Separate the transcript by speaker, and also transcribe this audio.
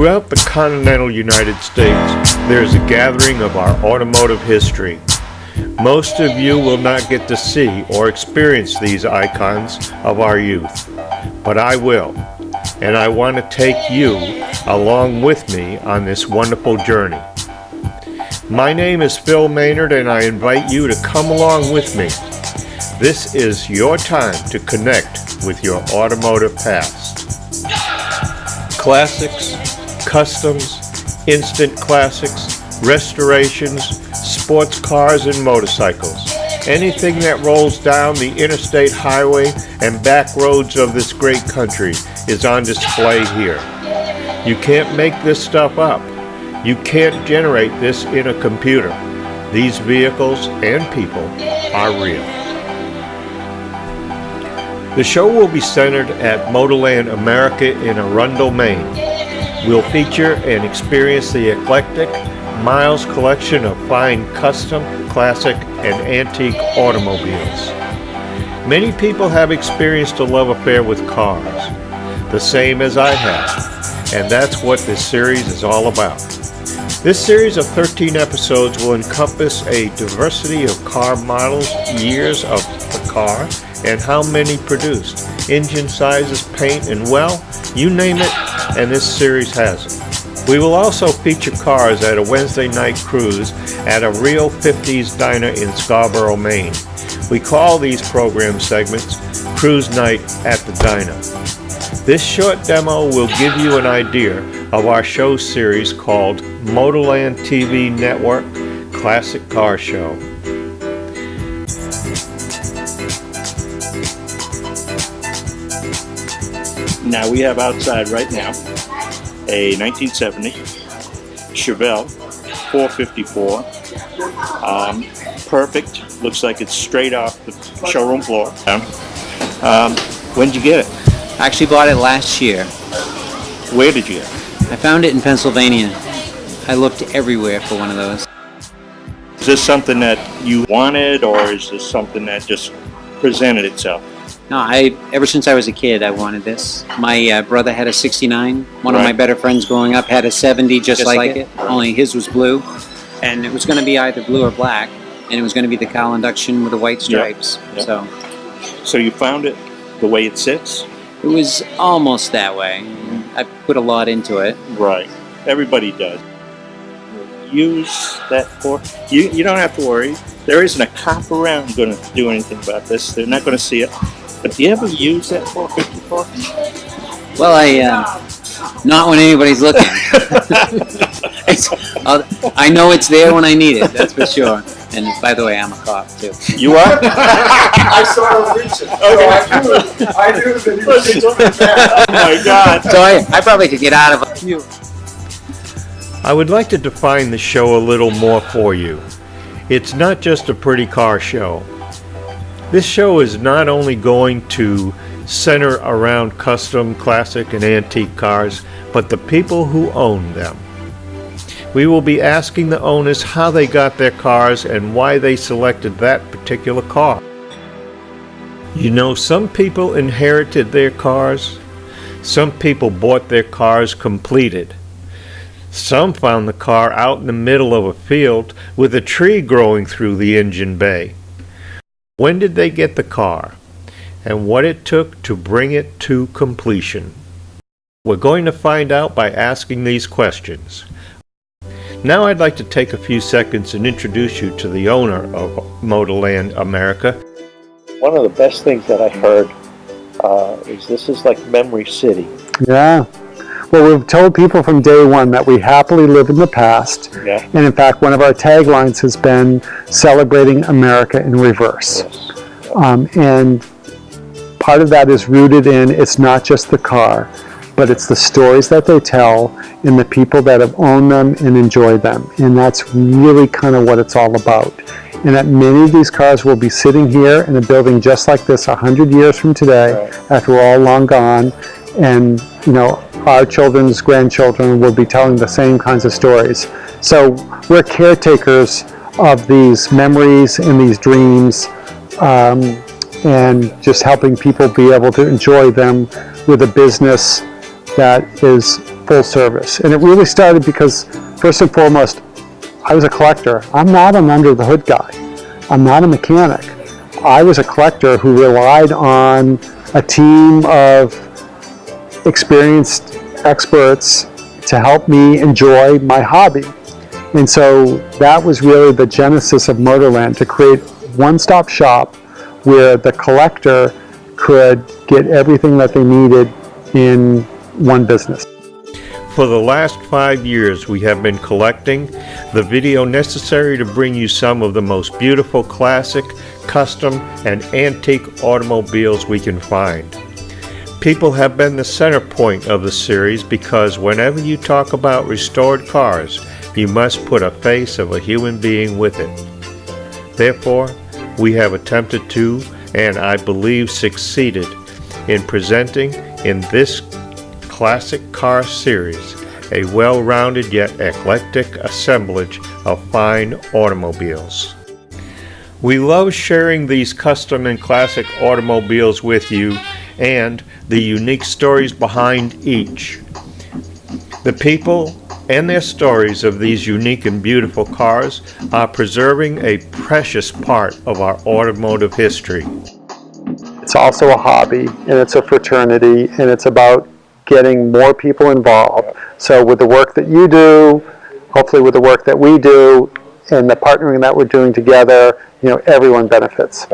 Speaker 1: Throughout the continental United States, there is a gathering of our automotive history. Most of you will not get to see or experience these icons of our youth, but I will, and I want to take you along with me on this wonderful journey. My name is Phil Maynard, and I invite you to come along with me. This is your time to connect with your automotive past. Classics, customs, instant classics, restorations, sports cars and motorcycles. Anything that rolls down the interstate highway and back roads of this great country is on display here. You can't make this stuff up. You can't generate this in a computer. These vehicles and people are real. The show will be centered at Motorland America in Arundel, Maine. We'll feature and experience the eclectic Miles collection of fine custom, classic, and antique automobiles. Many people have experienced a love affair with cars, the same as I have, and that's what this series is all about. This series of 13 episodes will encompass a diversity of car models, years of the car, and how many produced, engine sizes, paint, and well, you name it, and this series has it. We will also feature cars at a Wednesday night cruise at a real 50s diner in Scarborough, Maine. We call these program segments Cruise Night at the Diner. This short demo will give you an idea of our show series called Motorland TV Network Classic Car Show.
Speaker 2: Now we have outside right now a 1970 Chevelle 454. Perfect. Looks like it's straight off the showroom floor. When did you get it?
Speaker 3: I actually bought it last year.
Speaker 2: Where did you get it?
Speaker 3: I found it in Pennsylvania. I looked everywhere for one of those.
Speaker 2: Is this something that you wanted, or is this something that just presented itself?
Speaker 3: No, ever since I was a kid, I wanted this. My brother had a 69. One of my better friends growing up had a 70 just like it, only his was blue. And it was going to be either blue or black, and it was going to be the cowl induction with the white stripes.
Speaker 2: Yep. So you found it the way it sits?
Speaker 3: It was almost that way. I put a lot into it.
Speaker 2: Right. Everybody does. Use that for... You don't have to worry. There isn't a cop around going to do anything about this. They're not going to see it. But do you ever use that 454?
Speaker 3: Well, not when anybody's looking. I know it's there when I need it, that's for sure. And by the way, I'm a cop too.
Speaker 2: You are?
Speaker 4: I saw him reaching. Okay. I knew that he was doing that.
Speaker 2: Oh my God.
Speaker 3: So I probably could get out of it.
Speaker 1: I would like to define the show a little more for you. It's not just a pretty car show. This show is not only going to center around custom, classic, and antique cars, but the people who own them. We will be asking the owners how they got their cars and why they selected that particular car. You know, some people inherited their cars. Some people bought their cars completed. Some found the car out in the middle of a field with a tree growing through the engine bay. When did they get the car, and what it took to bring it to completion? We're going to find out by asking these questions. Now I'd like to take a few seconds and introduce you to the owner of Motorland America.
Speaker 5: One of the best things that I heard is this is like Memory City.
Speaker 4: Yeah. Well, we've told people from day one that we happily live in the past.
Speaker 5: Yeah.
Speaker 4: And in fact, one of our taglines has been celebrating America in reverse.
Speaker 5: Yes.
Speaker 4: And part of that is rooted in it's not just the car, but it's the stories that they tell and the people that have owned them and enjoyed them. And that's really kind of what it's all about. And that many of these cars will be sitting here in a building just like this 100 years from today, after we're all long gone. And, you know, our children's grandchildren will be telling the same kinds of stories. So we're caretakers of these memories and these dreams, and just helping people be able to enjoy them with a business that is full service. And it really started because, first and foremost, I was a collector. I'm not an under the hood guy. I'm not a mechanic. I was a collector who relied on a team of experienced experts to help me enjoy my hobby. And so that was really the genesis of Motorland, to create one-stop shop where the collector could get everything that they needed in one business.
Speaker 1: For the last 5 years, we have been collecting the video necessary to bring you some of the most beautiful classic, custom, and antique automobiles we can find. People have been the center point of the series because whenever you talk about restored cars, you must put a face of a human being with it. Therefore, we have attempted to, and I believe succeeded, in presenting in this classic car series a well-rounded yet eclectic assemblage of fine automobiles. We love sharing these custom and classic automobiles with you and the unique stories behind each. The people and their stories of these unique and beautiful cars are preserving a precious part of our automotive history.
Speaker 4: It's also a hobby, and it's a fraternity, and it's about getting more people involved. So with the work that you do, hopefully with the work that we do, and the partnering that we're doing together, everyone benefits.